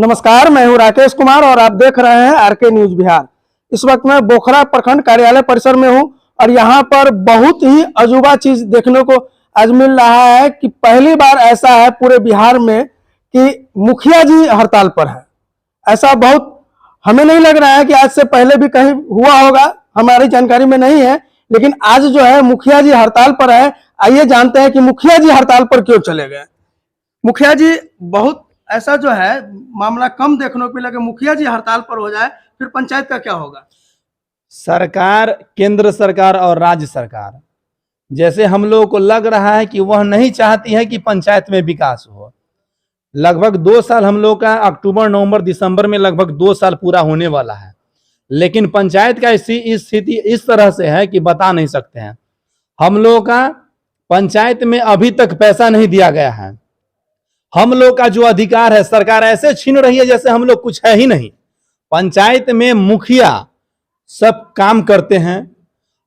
नमस्कार, मैं हूं राकेश कुमार और आप देख रहे हैं आरके न्यूज बिहार। इस वक्त मैं बोखरा प्रखंड कार्यालय परिसर में हूं और यहां पर बहुत ही अजूबा चीज देखने को आज मिल रहा है कि पहली बार ऐसा है पूरे बिहार में कि मुखिया जी हड़ताल पर है। ऐसा बहुत हमें नहीं लग रहा है कि आज से पहले भी कहीं हुआ होगा, हमारी जानकारी में नहीं है, लेकिन आज जो है मुखिया जी हड़ताल पर है। आइए जानते हैं कि मुखिया जी हड़ताल पर क्यों चले गए। मुखिया जी, बहुत ऐसा जो है मामला कम देखने को लगे, मुखिया जी हड़ताल पर हो जाए फिर पंचायत का क्या होगा? सरकार, केंद्र सरकार और राज्य सरकार, जैसे हम लोगों को लग रहा है कि वह नहीं चाहती है कि पंचायत में विकास हो। लगभग 2 साल हम लोग का अक्टूबर, नवंबर, दिसंबर में लगभग 2 साल पूरा होने वाला है, लेकिन पंचायत का स्थिति इस तरह से है कि बता नहीं सकते हैं। हम लोग का पंचायत में अभी तक पैसा नहीं दिया गया है। हम लोग का जो अधिकार है सरकार ऐसे छीन रही है जैसे हम लोग कुछ है ही नहीं। पंचायत में मुखिया सब काम करते हैं।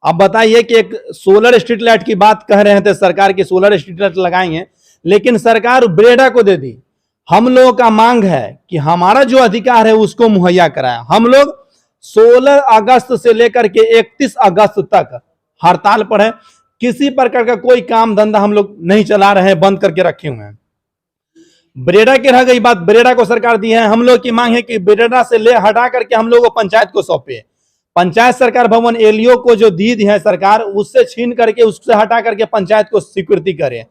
अब बताइए कि एक सोलर स्ट्रीट लाइट की बात कह रहे थे, सरकार की सोलर स्ट्रीट लाइट लगाएंगे, लेकिन सरकार ब्रेडा को दे दी। हम लोगों का मांग है कि हमारा जो अधिकार है उसको मुहैया कराएं। हम लोग 16 अगस्त से लेकर के 31 अगस्त तक हड़ताल पर है। किसी प्रकार का कोई काम धंधा हम लोग नहीं चला रहे हैं, बंद करके रखे हुए हैं। ब्रेडा की रह गई बात, ब्रेडा को सरकार दी है। हम लोग की मांग है कि ब्रेडा से ले हटा करके हम लोग को पंचायत को सौंपे। पंचायत सरकार भवन एलईओ को जो दी है सरकार, उससे छीन करके, उससे हटा करके पंचायत को स्वीकृति करे।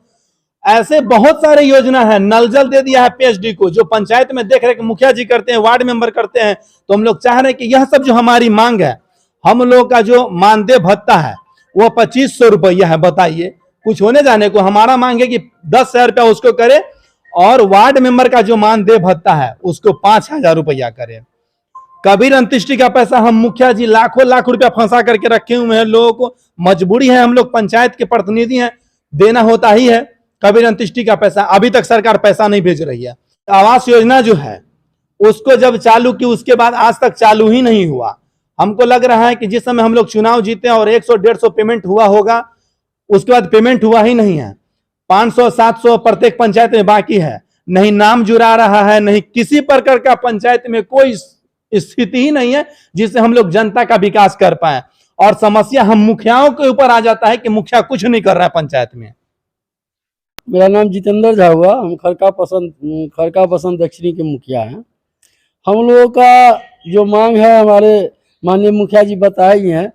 ऐसे बहुत सारे योजना है। नल जल दे दिया है पीएचडी को, जो पंचायत में देख रेख मुखिया जी करते हैं, वार्ड मेंबर करते हैं। तो हम लोग चाह रहे हैं कि यह सब जो हमारी मांग है, हम लोग का जो मानदेय भत्ता है वो 2500 रुपया है। बताइए, कुछ होने जाने को हमारा मांग है कि 10,000 रुपया उसको करे और वार्ड मेंबर का जो मानदेय भत्ता है उसको 5,000 रुपया करे। कबीर अंत्येष्टि का पैसा हम मुखिया जी लाखों लाख रुपया फंसा करके रखे हुए हैं। लोगों को मजबूरी है, हम लोग पंचायत के प्रतिनिधि हैं, देना होता ही है। कबीर अंत्येष्टि का पैसा अभी तक सरकार पैसा नहीं भेज रही है। आवास योजना जो है उसको जब चालू की उसके बाद आज तक चालू ही नहीं हुआ। हमको लग रहा है कि जिस समय हम लोग चुनाव जीते और 100-150 पेमेंट हुआ होगा, उसके बाद पेमेंट हुआ ही नहीं है। 500-700 प्रत्येक पंचायत में बाकी है। नहीं नाम जुड़ा रहा है, नहीं किसी प्रकार का पंचायत में कोई स्थिति ही नहीं है जिससे हम लोग जनता का विकास कर पाए। और समस्या हम मुखियाओं के ऊपर आ जाता है कि मुखिया कुछ नहीं कर रहा है पंचायत में। मेरा नाम जितेंद्र झा हुआ। हम खड़का पसंद दक्षिणी के मुखिया हैं। हम लोगों का जो मांग है हमारे माननीय मुखिया जी बताए हैं।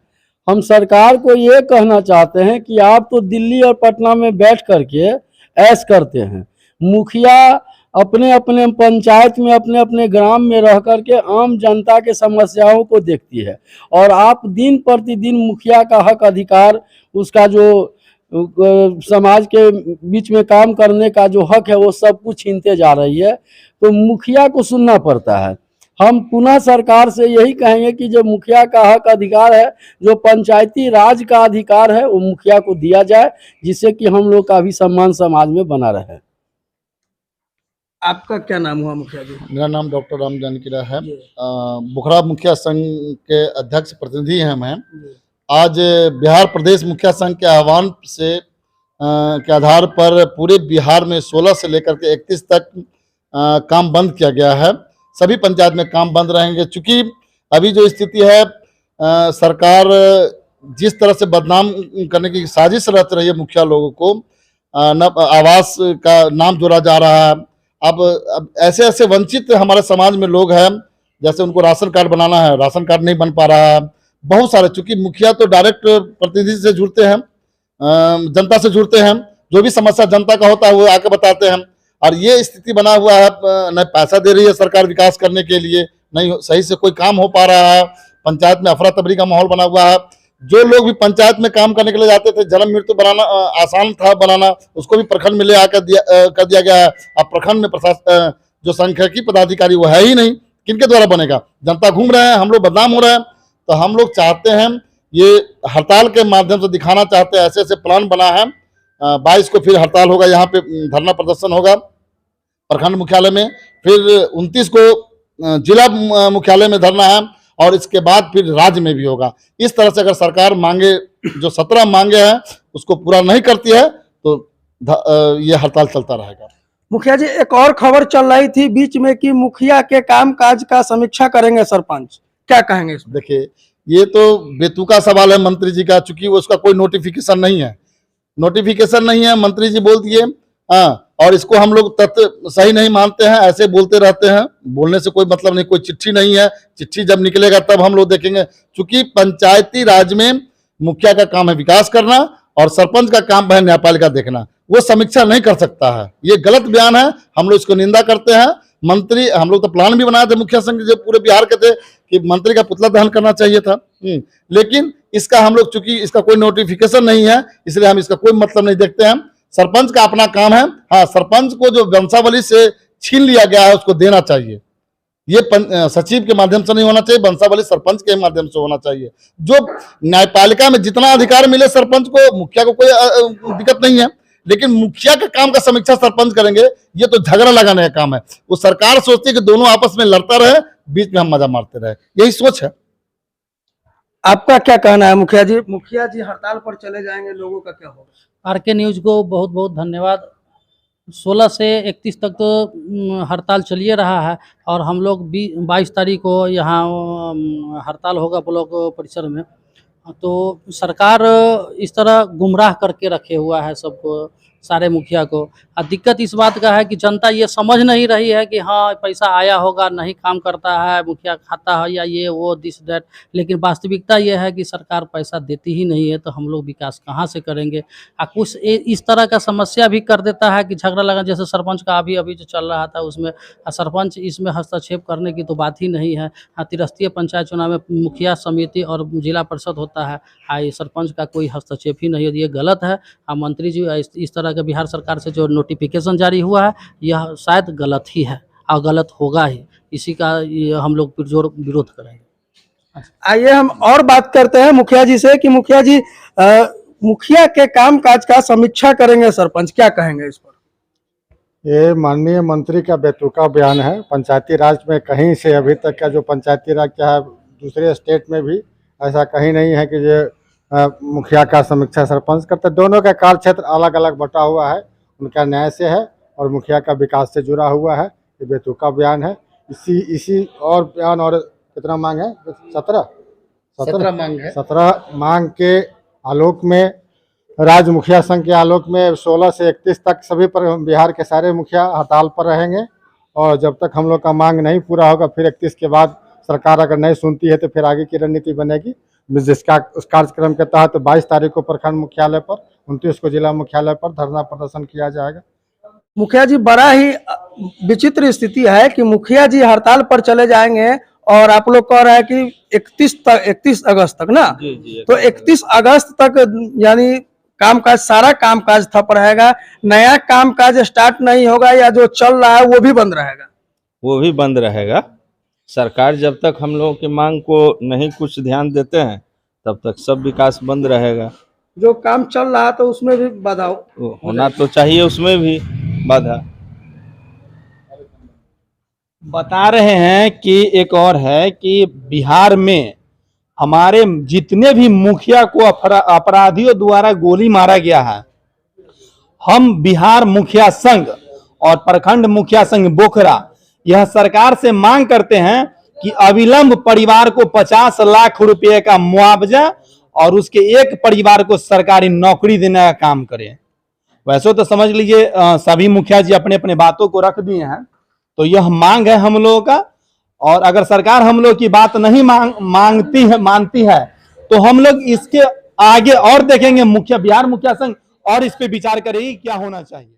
हम सरकार को ये कहना चाहते हैं कि आप तो दिल्ली और पटना में बैठ करके ऐश करते हैं। मुखिया अपने अपने पंचायत में, अपने अपने ग्राम में रह करके आम जनता के समस्याओं को देखती है, और आप दिन प्रतिदिन मुखिया का हक अधिकार, उसका जो समाज के बीच में काम करने का जो हक है वो सब कुछ छीनते जा रही है। तो मुखिया को सुनना पड़ता है। हम पुनः सरकार से यही कहेंगे कि जो मुखिया का हक अधिकार है, जो पंचायती राज का अधिकार है, वो मुखिया को दिया जाए, जिससे कि हम लोग का भी सम्मान समाज में बना रहे। आपका क्या नाम हुआ मुखिया जी? मेरा नाम डॉक्टर राम जानकीरा है। बोखरा मुखिया संघ के अध्यक्ष प्रतिनिधि हैं मैं। आज बिहार प्रदेश मुखिया संघ के आह्वान से के आधार पर पूरे बिहार में 16 से लेकर के 31 तक काम बंद किया गया है। सभी पंचायत में काम बंद रहेंगे। चूंकि अभी जो स्थिति है, सरकार जिस तरह से बदनाम करने की साजिश रच रही है मुखिया लोगों को, न आवास का नाम जोड़ा जा रहा है। अब ऐसे ऐसे वंचित हमारे समाज में लोग हैं, जैसे उनको राशन कार्ड बनाना है, राशन कार्ड नहीं बन पा रहा है। बहुत सारे, चूंकि मुखिया तो डायरेक्ट प्रतिनिधि से जुड़ते हैं, जनता से जुड़ते हैं, जो भी समस्या जनता का होता है वो आके बताते हैं। और ये स्थिति बना हुआ है, न पैसा दे रही है सरकार विकास करने के लिए, नहीं सही से कोई काम हो पा रहा है। पंचायत में अफरा तफरी का माहौल बना हुआ है। जो लोग भी पंचायत में काम करने के लिए जाते थे, जन्म मृत्यु बनाना आसान था बनाना, उसको भी प्रखंड में ले आकर कर दिया गया है। अब प्रखंड में प्रशासन जो सांख्यिकी पदाधिकारी वो है ही नहीं, किनके द्वारा बनेगा? जनता घूम रहे हैं, हम लोग बदनाम हो रहे हैं। तो हम लोग चाहते हैं, ये हड़ताल के माध्यम से दिखाना चाहते हैं, ऐसे ऐसे प्लान बना है। 22 को फिर हड़ताल होगा, यहाँ पे धरना प्रदर्शन होगा प्रखंड मुख्यालय में, फिर 29 को जिला मुख्यालय में धरना है, और इसके बाद फिर राज्य में भी होगा। इस तरह से अगर सरकार मांगे, जो 17 मांगे हैं उसको पूरा नहीं करती है, तो ये हड़ताल चलता रहेगा। मुखिया जी, एक और खबर चल रही थी बीच में कि मुखिया के कामकाज का समीक्षा करेंगे सरपंच, क्या कहेंगे इसमें? देखिए, ये तो बेतुका सवाल है मंत्री जी का, चूंकि उसका कोई नोटिफिकेशन नहीं है। नोटिफिकेशन नहीं है, मंत्री जी बोल दिए, हाँ, और इसको हम लोग तथ्य सही नहीं मानते हैं, ऐसे बोलते रहते हैं। बोलने से कोई मतलब नहीं, कोई चिट्ठी नहीं है। चिट्ठी जब निकलेगा तब हम लोग देखेंगे। चूंकि पंचायती राज में मुखिया का काम है विकास करना और सरपंच का काम है न्यायपालिका देखना। वो समीक्षा नहीं कर सकता है, ये गलत बयान है, हम लोग इसको निंदा करते हैं। मंत्री, हम लोग तो प्लान भी बनाए थे मुखिया संघ जो पूरे बिहार के थे कि मंत्री का पुतला दहन करना चाहिए था, लेकिन इसका हम लोग, चूंकि इसका कोई नोटिफिकेशन नहीं है, इसलिए हम इसका कोई मतलब नहीं देखते हैं। सरपंच का अपना काम है, हाँ, सरपंच को जो वंशावली से छीन लिया गया है उसको देना चाहिए। ये सचिव के माध्यम से नहीं होना चाहिए, वंशावली सरपंच के माध्यम से होना चाहिए। जो न्यायपालिका में जितना अधिकार मिले सरपंच को, मुखिया को कोई दिक्कत नहीं है, लेकिन मुखिया के काम का समीक्षा सरपंच करेंगे, ये तो झगड़ा लगाने का काम है। वो सरकार सोचती है कि दोनों आपस में लड़ता रहे, बीच में हम मजा मारते रहे, यही सोच है। आपका क्या कहना है मुखिया जी? मुखिया जी हड़ताल पर चले जाएंगे, लोगों का क्या होगा? आरके न्यूज़ को बहुत बहुत धन्यवाद। 16 से 31 तक तो हड़ताल चलिए रहा है और हम लोग 22 तारीख को यहाँ हड़ताल होगा ब्लॉक परिसर में। तो सरकार इस तरह गुमराह करके रखे हुआ है सबको, सारे मुखिया को। और दिक्कत इस बात का है कि जनता ये समझ नहीं रही है कि हाँ पैसा आया होगा, नहीं काम करता है मुखिया, खाता है या ये वो दिस दैट। लेकिन वास्तविकता ये है कि सरकार पैसा देती ही नहीं है, तो हम लोग विकास कहाँ से करेंगे। कुछ इस तरह का समस्या भी कर देता है कि झगड़ा लगा, जैसे सरपंच का अभी जो चल रहा था उसमें सरपंच इसमें हस्तक्षेप करने की तो बात ही नहीं है। त्रिस्तरीय पंचायत चुनाव में मुखिया समिति और जिला परिषद होता है, ये सरपंच का कोई हस्तक्षेप ही नहीं है, ये गलत है। मंत्री जी इस तरह का बिहार सरकार से जो नोटिफिकेशन जारी हुआ है यह शायद गलत ही है और गलत होगा ही, इसी का हम लोग पुरजोर विरोध करेंगे। आइए हम और बात करते हैं मुखिया जी से कि मुखिया जी, मुखिया के कामकाज का समीक्षा करेंगे सरपंच, क्या कहेंगे इस पर? ये माननीय मंत्री का बेतुका बयान है। पंचायती राज में कहीं से अभी तक का जो पंचायती राज क्या है, दूसरे स्टेट में भी ऐसा कहीं नहीं है कि ये मुखिया का समीक्षा सरपंच करते। दोनों का कार्य क्षेत्र अलग अलग बटा हुआ है, उनका न्याय से है और मुखिया का विकास से जुड़ा हुआ है। ये बेतुका बयान है। इसी और बयान, और कितना मांग है? 17 मांग है। 17 मांग के आलोक में, राज्य मुखिया संघ के आलोक में 16 से 31 तक सभी पर बिहार के सारे मुखिया हड़ताल पर रहेंगे। और जब तक हम लोग का मांग नहीं पूरा होगा, फिर 31 के बाद सरकार अगर नहीं सुनती है तो फिर आगे की रणनीति बनेगी, जिसका उस कार्यक्रम के तहत 22 तारीख को प्रखंड मुख्यालय पर, 29 को जिला मुख्यालय पर धरना प्रदर्शन किया जाएगा। मुखिया जी, बड़ा ही विचित्र स्थिति है कि मुखिया जी हड़ताल पर चले जाएंगे और आप लोग कह रहे हैं कि 31 अगस्त तक ना, तो 31 अगस्त तक यानी कामकाज, सारा कामकाज ठप रहेगा, नया कामकाज स्टार्ट नहीं होगा, या जो चल रहा है वो भी बंद रहेगा? वो भी बंद रहेगा। सरकार जब तक हम लोगों की मांग को नहीं कुछ ध्यान देते हैं तब तक सब विकास बंद रहेगा। जो काम चल रहा है तो उसमें भी बाधा होना तो चाहिए, उसमें भी बाधा। बता रहे हैं कि एक और है कि बिहार में हमारे जितने भी मुखिया को अपराधियों द्वारा गोली मारा गया है, हम बिहार मुखिया संघ और प्रखंड मुखिया संघ बोखरा यह सरकार से मांग करते हैं कि अविलंब परिवार को 50 लाख रुपए का मुआवजा और उसके एक परिवार को सरकारी नौकरी देने का काम करें। वैसे तो समझ लीजिए सभी मुखिया जी अपने अपने बातों को रख दिए हैं, तो यह मांग है हम लोगों का। और अगर सरकार हम लोग की बात नहीं मानती है तो हम लोग इसके आगे और देखेंगे, बिहार मुखिया संघ और इस पे विचार करेगी क्या होना चाहिए।